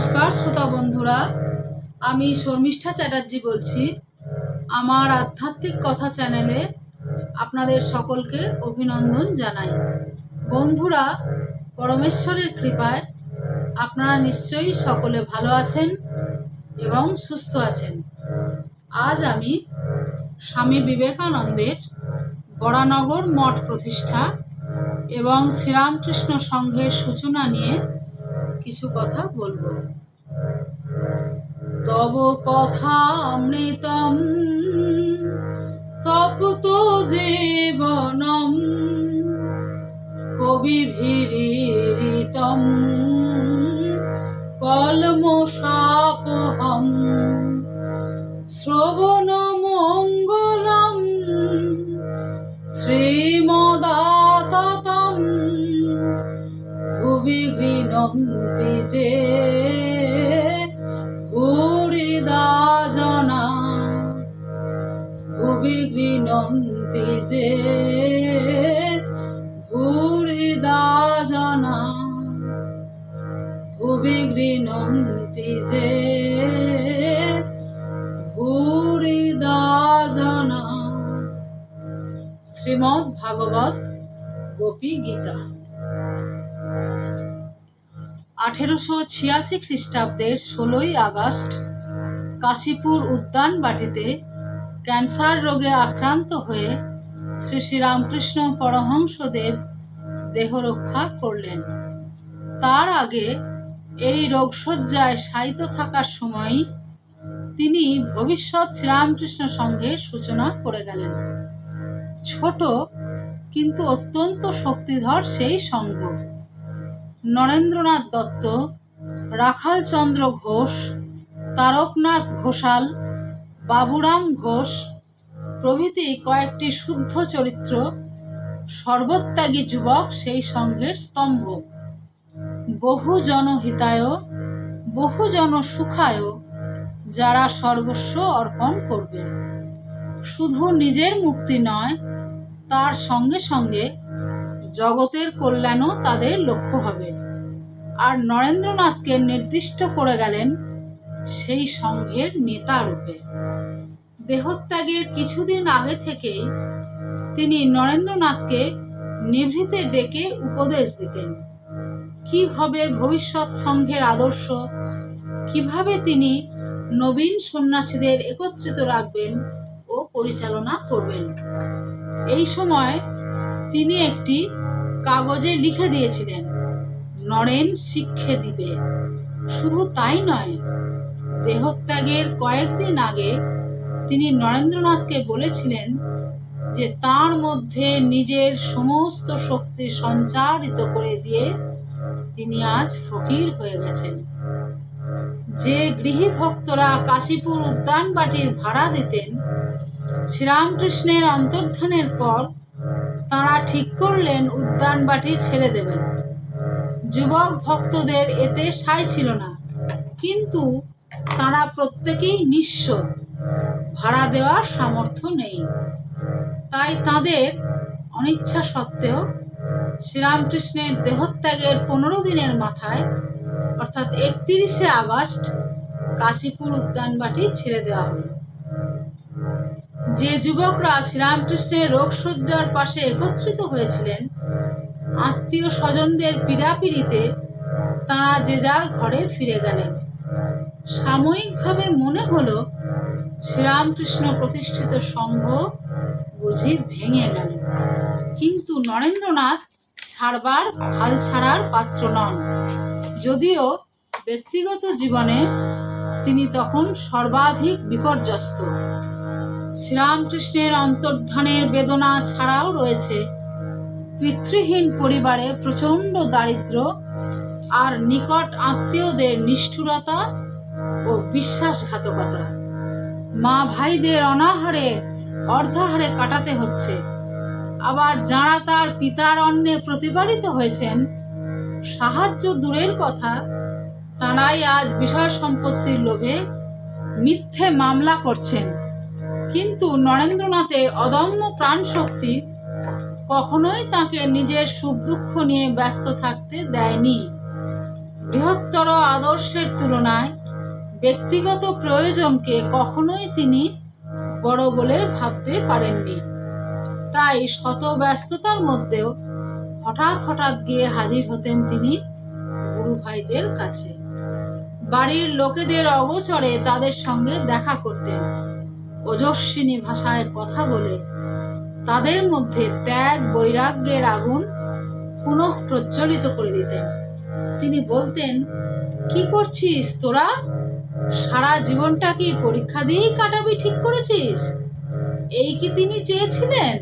নমস্কার শ্রোতা বন্ধুরা, আমি শর্মিষ্ঠা চ্যাটার্জি বলছি। আমার আধ্যাত্মিক কথা চ্যানেলে আপনাদের সকলকে অভিনন্দন জানাই। বন্ধুরা, পরমেশ্বরের কৃপায় আপনারা নিশ্চয়ই সকলে ভালো আছেন এবং সুস্থ আছেন। আজ আমি স্বামী বিবেকানন্দের বরানগর মঠ প্রতিষ্ঠা এবং শ্রীরামকৃষ্ণ সংঘের সূচনা নিয়ে কিছু কথা বলবো। তব কথা অমৃতম তপ্ত জীবনম কবিভিরিতম কলমশাপহম শ্রবণ মঙ্গলম শ্রীমদাততম ভুবি গৃহন্তি যে ভূরিদা জনা ভুবি গৃহন্তি যে ভূরিদা জনা ভুবি গৃহন্তি যে ভূরিদা জনা। শ্রীমদ্ ভাগবত গোপী গীতা। 1886 খ্রিস্টাব্দের 16ই আগস্ট কাশীপুর উদ্যানবাটিতে ক্যান্সার রোগে আক্রান্ত হয়ে শ্রী শ্রীরামকৃষ্ণ পরমহংসদেব দেহরক্ষা করলেন। তার আগে এই রোগশয্যায় শায়িত থাকার সময়ই তিনি ভবিষ্যৎ শ্রীরামকৃষ্ণ সংঘের সূচনা করে গেলেন। ছোট কিন্তু অত্যন্ত শক্তিধর সেই সংঘ। নরেন্দ্রনাথ দত্ত, রাখালচন্দ্র ঘোষ, তারকনাথ ঘোষাল, বাবুরাম ঘোষ প্রভৃতি কয়েকটি শুদ্ধ চরিত্র, সর্বত্যাগী যুবক সেই সংঘের স্তম্ভ। বহু জনহিতায় বহু জনসুখায় যারা সর্বস্ব অর্পণ করবে। শুধু নিজের মুক্তি নয়, তার সঙ্গে সঙ্গে জগতের কল্যাণও তাদের লক্ষ্য হবে। আর নরেন্দ্রনাথকে নির্দিষ্ট করে গেলেন সেই সংঘের নেতা রূপে। দেহত্যাগের কিছুদিন আগে থেকেই তিনি নরেন্দ্রনাথকে নিভৃতে ডেকে উপদেশ দিতেন। কি হবে ভবিষ্যৎ সংঘের আদর্শ, কিভাবে তিনি নবীন সন্ন্যাসীদের একত্রিত রাখবেন ও পরিচালনা করবেন। এই সময় তিনি একটি কাগজে লিখে দিয়েছিলেন, নরেন শিক্ষে দিবে। শুধু তাই নয়, দেহত্যাগের কয়েকদিন আগে তিনি নরেন্দ্রনাথকে বলেছিলেন যে তার মধ্যে নিজের সমস্ত শক্তি সঞ্চারিত করে দিয়ে তিনি আজ ফকির হয়ে গেছেন। যে গৃহী ভক্তরা কাশীপুর উদ্যানবাটির ভাড়া দিতেন, শ্রীরামকৃষ্ণের অন্তর্ধানের পর তাঁরা ঠিক করলেন উদ্যানবাটি ছেড়ে দেবেন। যুবক ভক্তদের এতে সায় ছিল না, কিন্তু তাঁরা প্রত্যেকেই নিঃস্ব, ভাড়া দেওয়ার সামর্থ্য নেই। তাই তাঁদের অনিচ্ছা সত্ত্বেও শ্রীরামকৃষ্ণের দেহত্যাগের 15 দিনের মাথায় অর্থাৎ 31শে আগস্ট কাশীপুর উদ্যানবাটি ছেড়ে দেওয়া হলো। যে যুবকরা শ্রীরামকৃষ্ণের রোগশয্যার পাশে একত্রিত হয়েছিলেন, আত্মীয় স্বজনদের পীড়াপিড়িতে তাঁরা যে যার ঘরে ফিরে গেলেন। সাময়িকভাবে মনে হলো শ্রীরামকৃষ্ণ প্রতিষ্ঠিত সংঘ বুঝি ভেঙে গেল, কিন্তু নরেন্দ্রনাথ ছাড়বার হাল ছাড়ার পাত্র নন। যদিও ব্যক্তিগত জীবনে তিনি তখন সর্বাধিক বিপর্যস্ত। শ্রীরামকৃষ্ণের অন্তর্ধানের বেদনা ছাড়াও রয়েছে পিতৃহীন পরিবারে প্রচণ্ড দারিদ্র্য আর নিকট আত্মীয়দের নিষ্ঠুরতা ও বিশ্বাসঘাতকতা। মা ভাইদের অনাহারে অর্ধাহারে কাটাতে হচ্ছে। আবার যাঁরা তার পিতার অন্নে প্রতিপালিত হয়েছেন, সাহায্য দূরের কথা, তাঁরাই আজ বিষয় সম্পত্তির লোভে মিথ্যে মামলা করছেন। কিন্তু নরেন্দ্রনাথের অদম্য প্রাণশক্তি কখনোই তাকে নিজের সুখ দুঃখ নিয়ে ব্যস্ত থাকতে দেয়নি। বৃহত্তর আদর্শের তুলনায় ব্যক্তিগত প্রয়োজনকে কখনোই তিনি বড় বলে ভাবতে পারেননি। তাই শত ব্যস্ততার মধ্যেও হঠাৎ হঠাৎ গিয়ে হাজির হতেন তিনি গুরু ভাইদের কাছে। বাড়ির লোকেদের অগোচরে তাদের সঙ্গে দেখা করতেন। ওজস্বিনী ভাষায় কথা বলে তাদের মধ্যে ত্যাগ বৈরাগ্যের আগুন পুনঃ প্রজ্বলিত করে দিতেন। তিনি বলতেন, কি করছিস তোরা? সারা জীবনটা কি পরীক্ষা দিয়েই কাটাবি ঠিক করেছিস? এই কি তিনি চেয়েছিলেন?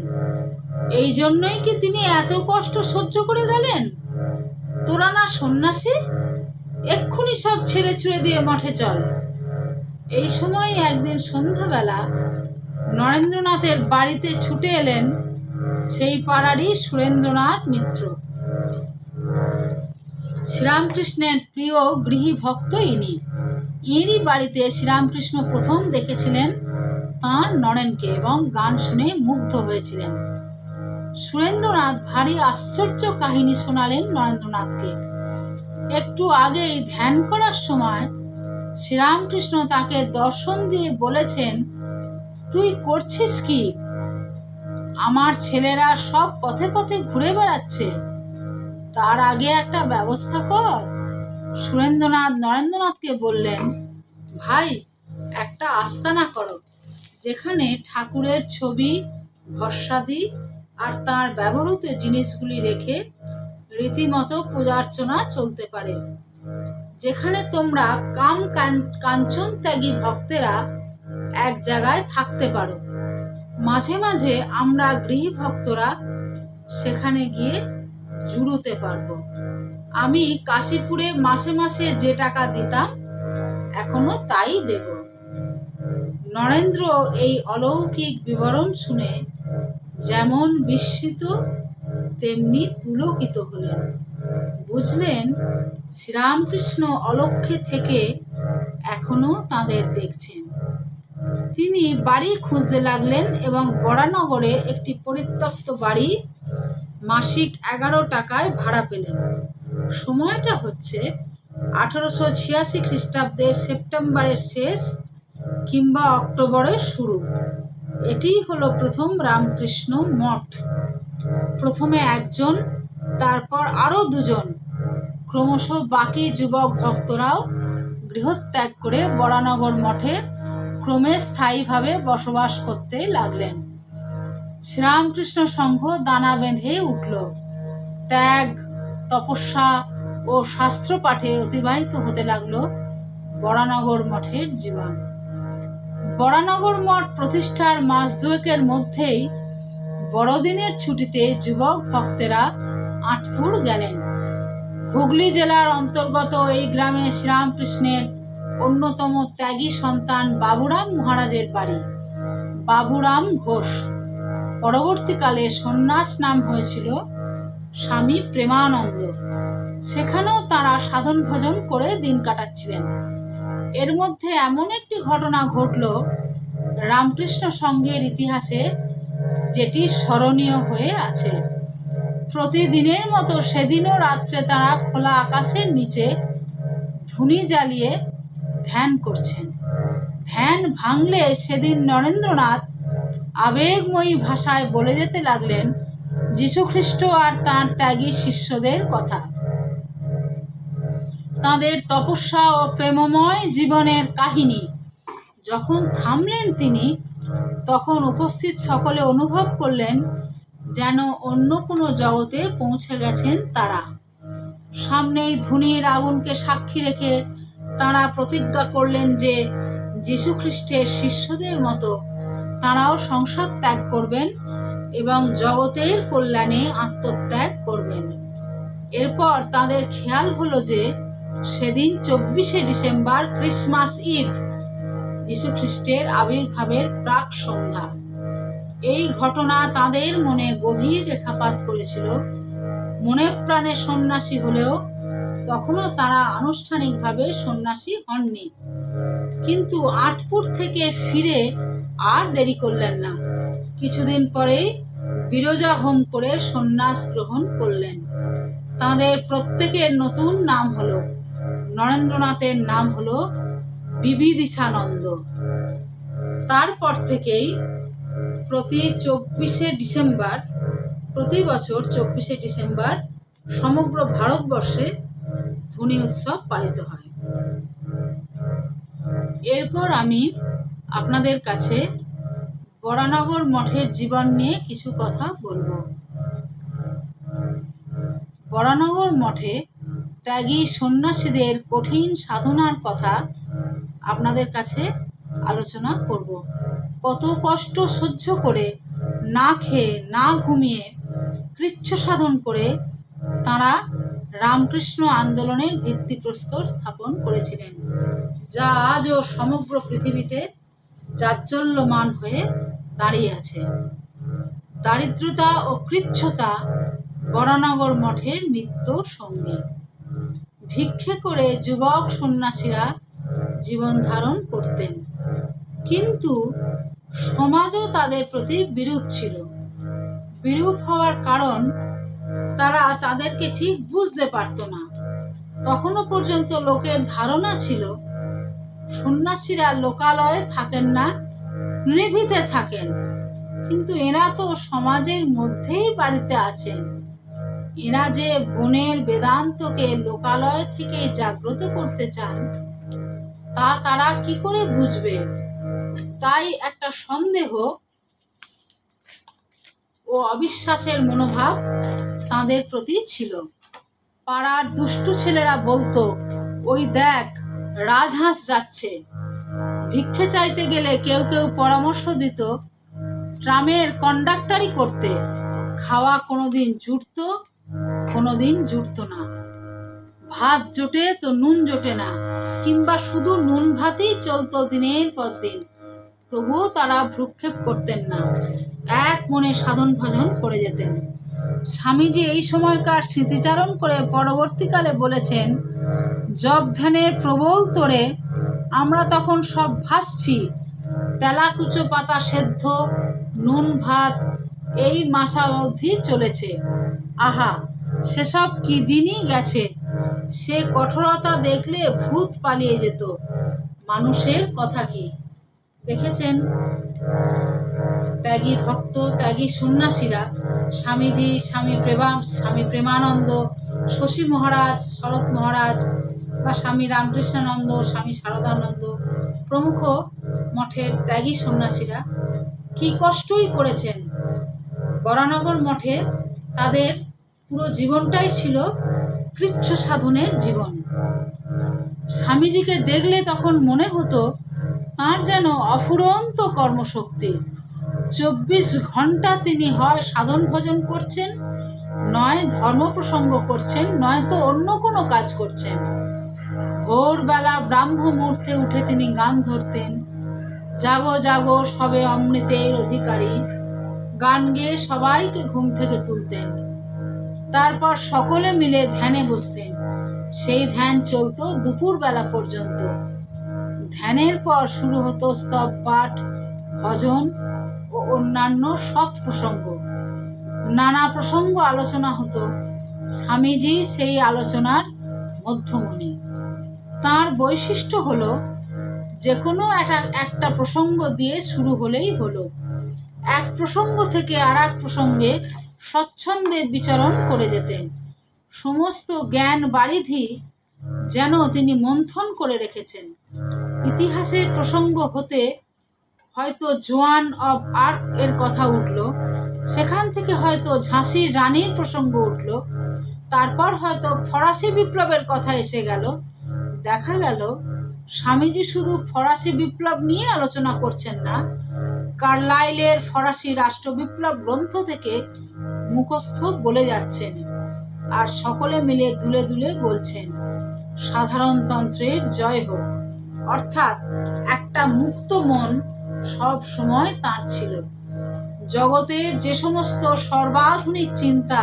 এই জন্যই কি তিনি এত কষ্ট সহ্য করে গেলেন? তোরা না সন্ন্যাসী? এক্ষুনি সব ছেড়ে ছুড়ে দিয়ে মঠে চল। এই সময় একদিন সন্ধ্যাবেলা নরেন্দ্রনাথের বাড়িতে ছুটে এলেন সেই পাড়ারই সুরেন্দ্রনাথ মিত্র। শ্রীরামকৃষ্ণের প্রিয় গৃহী ভক্ত ইনি। এঁরই বাড়িতে শ্রীরামকৃষ্ণ প্রথম দেখেছিলেন তাঁর নরেনকে এবং গান শুনে মুগ্ধ হয়েছিলেন। সুরেন্দ্রনাথ ভারী আশ্চর্য কাহিনী শোনালেন নরেন্দ্রনাথকে। একটু আগেই ধ্যান করার সময় শ্রীরামকৃষ্ণ তাকে দর্শন দিয়ে বলেছেন, তুই করছিস কি? আমার ছেলেরা সব পথে পথে ঘুরে বেড়াচ্ছে, তার আগে একটা ব্যবস্থা কর। সুরেন্দ্রনাথ নরেন্দ্রনাথকে বললেন, ভাই, একটা আস্তানা করো যেখানে ঠাকুরের ছবি, ভস্মাদি আর তাঁর ব্যবহৃত জিনিসগুলি রেখে রীতিমতো পূজার্চনা চলতে পারে, যেখানে তোমরা কাঞ্চন ত্যাগী ভক্তেরা এক জায়গায় থাকতে পারো। মাঝে মাঝে আমরা গৃহী ভক্তরা সেখানে গিয়ে জুড়তে পারবো। আমি কাশীপুরে মাসে মাসে যে টাকা দিতাম এখনো তাই দেব। নরেন্দ্র এই অলৌকিক বিবরণ শুনে যেমন বিস্মিত তেমনি পুলকিত হলেন। বুঝলেন শ্রীরামকৃষ্ণ অলক্ষ্যে থেকে এখনো তাদের দেখছেন। তিনি বাড়ি খুঁজতে লাগলেন এবং বরানগরে একটি পরিত্যক্ত বাড়ি মাসিক 11 টাকায় ভাড়া পেলেন। সময়টা হচ্ছে 1886 খ্রিস্টাব্দের সেপ্টেম্বরের শেষ কিংবা অক্টোবরের শুরু। এটি হলো প্রথম রামকৃষ্ণ মঠ। প্রথমে একজন, তারপর আরও দুজন, ক্রমশ বাকি যুবক ভক্তরাও গৃহত্যাগ করে বরানগর মঠে ক্রমে স্থায়ীভাবে বসবাস করতে লাগলেন। শ্রীরামকৃষ্ণ সংঘ দানা বেঁধে উঠল। ত্যাগ, তপস্যা ও শাস্ত্র পাঠে অতিবাহিত হতে লাগল বরানগর মঠের জীবন। বরানগর মঠ প্রতিষ্ঠার মাস দুয়েকের মধ্যেই বড়দিনের ছুটিতে যুবক ভক্তেরা আঁটপুর গেলেন। হুগলি জেলার অন্তর্গত এই গ্রামে শ্রীরামকৃষ্ণের অন্যতম ত্যাগী সন্তান বাবুরাম মহারাজের বাড়ি। বাবুরাম ঘোষ। পরবর্তীকালে সন্ন্যাস নাম হয়েছিল স্বামী প্রেমানন্দ। সেখানেও তারা সাধন ভজন করে দিন কাটাচ্ছিলেন। এর মধ্যে এমন একটি ঘটনা ঘটল রামকৃষ্ণ সংঘের ইতিহাসে, যেটি স্মরণীয় হয়ে আছে। প্রতিদিনের মতো সেদিনও রাত্রে তারা খোলা আকাশের নিচে ধুনি জ্বালিয়ে ধ্যান করছেন। ধ্যান ভাঙলে সেদিন নরেন্দ্রনাথ আবেগময়ী ভাষায় বলে যেতে লাগলেন যীশুখ্রিস্ট আর তাঁর ত্যাগী শিষ্যদের কথা, তাঁদের তপস্যা ও প্রেমময় জীবনের কাহিনী। যখন থামলেন তিনি, তখন উপস্থিত সকলে অনুভব করলেন যেন অন্য কোনো জগতে পৌঁছে গেছেন তারা। সামনেই ধুনির আগুনকে সাক্ষী রেখে তাঁরা প্রতিজ্ঞা করলেন যে যীশুখ্রিস্টের শিষ্যদের মতো তাঁরাও সংসার ত্যাগ করবেন এবং জগতের কল্যাণে আত্মত্যাগ করবেন। এরপর তাদের খেয়াল হলো যে সেদিন 24শে ডিসেম্বর, ক্রিসমাস ইভ, যীশুখ্রিস্টের আবির্ভাবের প্রাক সন্ধ্যা। এই ঘটনা তাদের মনে গভীর রেখাপাত করেছিল। মনে প্রাণে সন্ন্যাসী হলেও তখনও তারা আনুষ্ঠানিকভাবে সন্ন্যাসী হননি। কিন্তু আঁটপুর থেকে ফিরে আর দেরি করলেন না। কিছুদিন পরেই বিরজা হোম করে সন্ন্যাস গ্রহণ করলেন। তাদের প্রত্যেকের নতুন নাম হলো নরেন্দ্রনাথের নাম হলো বিবিদিশানন্দ। তারপর থেকেই প্রতি বছর 24শে ডিসেম্বর সমগ্র ভারতবর্ষে ধনী উৎসব পালিত হয়। এরপর আমি আপনাদের কাছে বরানগর মঠের জীবন নিয়ে কিছু কথা বলবো। বরানগর মঠে ত্যাগী সন্ন্যাসীদের কঠিন সাধনার কথা আপনাদের কাছে আলোচনা করব। কত কষ্ট সহ্য করে, না খেয়ে না ঘুমিয়ে কৃচ্ছ সাধন করে তাঁরা রামকৃষ্ণ আন্দোলনের ভিত্তিপ্রস্তর স্থাপন করেছিলেন, যা আজও সমগ্র পৃথিবীতে জাজ্বল্যমান হয়ে দাঁড়িয়ে আছে। দারিদ্রতা ও কৃচ্ছতা বরানগর মঠের নিত্য সঙ্গী। ভিক্ষে করে যুবক সন্ন্যাসীরা জীবন ধারণ করতেন, কিন্তু সমাজও তাদের প্রতি বিরূপ ছিল। বিরূপ হওয়ার কারণ তারা তাদেরকে ঠিক বুঝতে পারত না। তখনও পর্যন্ত লোকের ধারণা ছিল সন্ন্যাসীরা লোকালয়ে থাকেন না, নিভৃতে থাকেন, কিন্তু এরা তো সমাজের মধ্যেই বাড়িতে আছেন। এরা যে বনের বেদান্তকে লোকালয় থেকে জাগ্রত করতে চান তা তারা কি করে বুঝবে? তাই একটা সন্দেহ ও অবিশ্বাসের মনোভাব তাদের প্রতি ছিল। পাড়ার দুষ্টু ছেলেরা বলতো, ওই দেখ রাজহাঁস যাচ্ছে। ভিক্ষে চাইতে গেলে কেউ কেউ পরামর্শ দিত ট্রামের কন্ডাক্টরি করতে। খাওয়া কোনোদিন জুটতো, কোনোদিন জুটতো না। ভাত জোটে তো নুন জোটে না, কিংবা শুধু নুন ভাতই চলতো দিনের পর দিন। তবুও তারা ভ্রুক্ষেপ করতেন না, এক মনে সাধন ভজন করে যেতেন। স্বামীজি এই সময়কার স্মৃতিচারণ করে পরবর্তীকালে বলেছেন, জব ধ্যানের প্রবল তোড়ে আমরা তখন সব ভাসছি। তেলাকুচো পাতা সেদ্ধ, নুন ভাত এই মাসাবধি চলেছে। আহা, সেসব কি দিনই গেছে। সে কঠোরতা দেখলে ভূত পালিয়ে যেত। মানুষের কথা কি। দেখেছেন, ত্যাগী ভক্ত, ত্যাগী সন্ন্যাসীরা স্বামীজি, স্বামী প্রেমানন্দ, শশী মহারাজ, শরৎ মহারাজ বা স্বামী রামকৃষ্ণানন্দ, স্বামী শারদানন্দ প্রমুখ মঠের ত্যাগী সন্ন্যাসীরা কি কষ্টই করেছেন। বরানগর মঠে তাদের পুরো জীবনটাই ছিল কৃচ্ছ সাধনের জীবন। স্বামীজিকে দেখলে তখন মনে হতো তাঁর যেন অফুরন্ত কর্মশক্তি। 24 ঘন্টা তিনি হয় সাধন ভজন করছেন, নয় ধর্ম প্রসঙ্গ করছেন, নয়তো অন্য কোনো কাজ করছেন। ভোরবেলা ব্রাহ্ম মুহূর্তে উঠে তিনি গান ধরতেন, জাগো জাগো সবে অমৃতের অধিকারী। গান গেয়ে সবাইকে ঘুম থেকে তুলতেন। তারপর সকলে মিলে ধ্যানে বসতেন। সেই ধ্যান চলতো দুপুরবেলা পর্যন্ত। ধ্যানের পর শুরু হতো স্তব পাঠ, ভজন ও অন্যান্য সৎ প্রসঙ্গ। নানা প্রসঙ্গ আলোচনা হতো। স্বামীজি সেই আলোচনার মধ্যমণি। তাঁর বৈশিষ্ট্য হলো যে কোনো একটা প্রসঙ্গ দিয়ে শুরু হলেই হলো। এক প্রসঙ্গ থেকে আর এক প্রসঙ্গে স্বচ্ছন্দে বিচরণ করে যেতেন। সমস্ত জ্ঞান বারিধি যেন তিনি মন্থন করে রেখেছেন। ইতিহাসের প্রসঙ্গ হতে হয়তো জোয়ান অব আর্ক এর কথা উঠল, সেখান থেকে হয়তো ঝাঁসির রানীর প্রসঙ্গ উঠল, তারপর হয়তো ফরাসি বিপ্লবের কথা এসে গেল। দেখা গেল স্বামীজি শুধু ফরাসি বিপ্লব নিয়ে আলোচনা করছেন না, কার্লাইলের ফরাসি রাষ্ট্রবিপ্লব গ্রন্থ থেকে মুখস্থ বলে যাচ্ছেন, আর সকলে মিলে দুলে দুলে বলছেন, সাধারণতন্ত্রের জয় হোক। অর্থাৎ একটা মুক্ত মন সব সময় তাঁর ছিল। জগতের যে সমস্ত সর্বাধুনিক চিন্তা,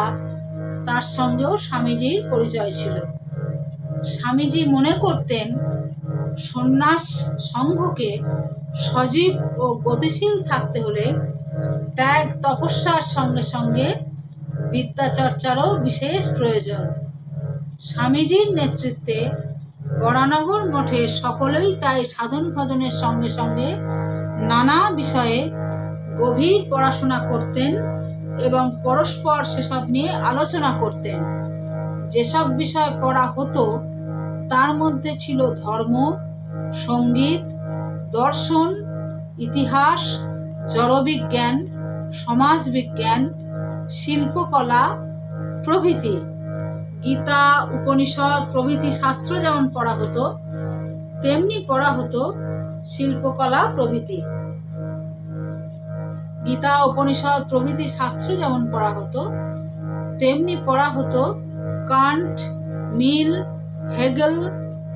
তার সঙ্গেও স্বামীজির পরিচয় ছিল। স্বামীজি মনে করতেন সন্ন্যাস সংঘকে সজীব ও গতিশীল থাকতে হলে ত্যাগ তপস্যার সঙ্গে সঙ্গে বিদ্যাচর্চারও বিশেষ প্রয়োজন। স্বামীজির নেতৃত্বে বরানগর মঠের সকলেই তাই সাধন ভজনের সঙ্গে সঙ্গে নানা বিষয়ে গভীর পড়াশোনা করতেন এবং পরস্পর সেসব নিয়ে আলোচনা করতেন। যেসব বিষয় পড়া হতো তার মধ্যে ছিল ধর্ম, সঙ্গীত, দর্শন, ইতিহাস, জড়বিজ্ঞান, সমাজবিজ্ঞান, শিল্পকলা প্রভৃতি। গীতা, উপনিষদ প্রভৃতি শাস্ত্র যেমন পড়া হতো তেমনি পড়া হতো শিল্পকলা প্রভৃতি। গীতা, উপনিষদ প্রভৃতি শাস্ত্র যেমন পড়া হতো তেমনি পড়া হতো কান্ট, মিল, হেগেল,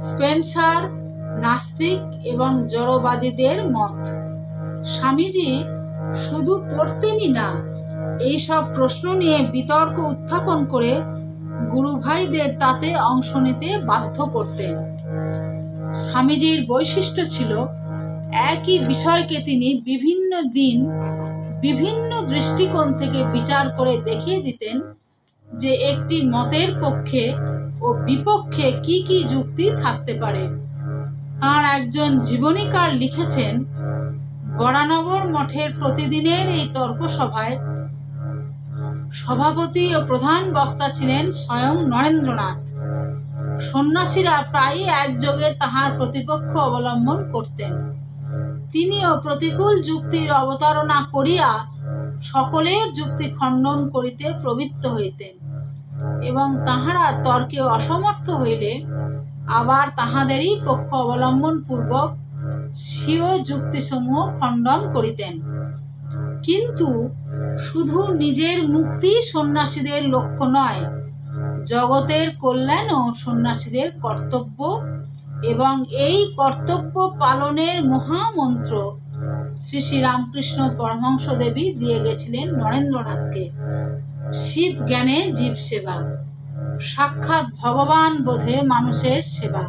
স্পেন্সার, নাস্তিক এবং জড়বাদীদের মত। স্বামীজি শুধু পড়তেনই না, এইসব প্রশ্ন নিয়ে বিতর্ক উত্থাপন করে গুরু ভাইদের তাতে অংশ নিতে বাধ্য করতেন। স্বামীজির বৈশিষ্ট্য ছিল একই বিষয়কে তিনি বিভিন্ন দিন বিভিন্ন দৃষ্টিকোণ থেকে বিচার করে দেখিয়ে দিতেন যে একটি মতের পক্ষে ও বিপক্ষে কি কি যুক্তি থাকতে পারে। তাঁর একজন জীবনীকার লিখেছেন, বরানগর মঠের প্রতিদিনের এই তর্ক সভায় সভাপতি ও প্রধান বক্তা ছিলেন স্বয়ং নরেন্দ্রনাথ। সন্ন্যাসীরা প্রায়ই একযোগে তাহার প্রতিপক্ষ অবলম্বন করতেন। তিনিও প্রতিকূল যুক্তির অবতারণা করিয়া সকলের যুক্তি খণ্ডন করিতে প্রবৃত্ত হইতেন এবং তাহারা তর্কে অসমর্থ হইলে আবার তাহাদেরই পক্ষ অবলম্বন পূর্বক স্বীয় যুক্তিসমূহ খণ্ডন করিতেন। কিন্তু শুধু নিজের মুক্তি সন্ন্যাসীদের লক্ষ্য নয়, জগতের কল্যাণও সন্ন্যাসীদের কর্তব্য এবং এই কর্তব্য পালনের মহামন্ত্র শ্রী শ্রী রামকৃষ্ণ পরমহংসদেবী দিয়ে গেছিলেন নরেন্দ্রনাথকে। শিব জ্ঞানে জীব সেবা, সাক্ষাৎ ভগবান বোধে মানুষের সেবা।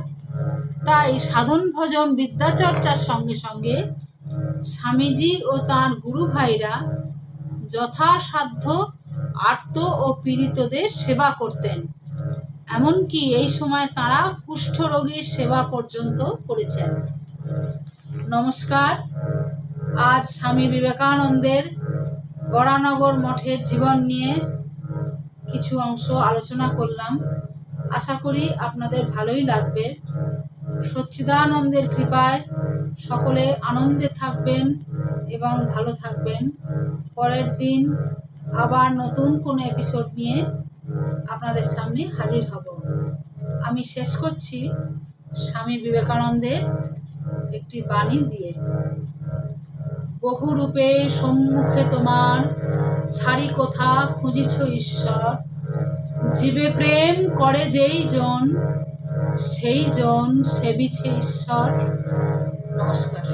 তাই সাধন ভজন বিদ্যাচর্চার সঙ্গে সঙ্গে স্বামীজি ও তাঁর গুরু ভাইরা যথাসাধ্য আর্ত ও পীড়িতদের সেবা করতেন। এমনকি এই সময় তাঁরা কুষ্ঠরোগীর সেবা পর্যন্ত করেছেন। নমস্কার। আজ স্বামী বিবেকানন্দের বরানগর মঠের জীবন নিয়ে কিছু অংশ আলোচনা করলাম। আশা করি আপনাদের ভালোই লাগবে। সচ্চিদানন্দের কৃপায় সকলে আনন্দে থাকবেন এবং ভালো থাকবেন। পরের দিন আবার নতুন কোনো এপিসোড নিয়ে আপনাদের সামনে হাজির হব। আমি শেষ করছি স্বামী বিবেকানন্দের একটি বাণী দিয়ে। বহুরূপে সম্মুখে তোমার, ছাড়ি কোথা খুঁজিছ ঈশ্বর, জীবে প্রেম করে যেই জন, সেই জন সেবিছে ঈশ্বর। নমস্কার।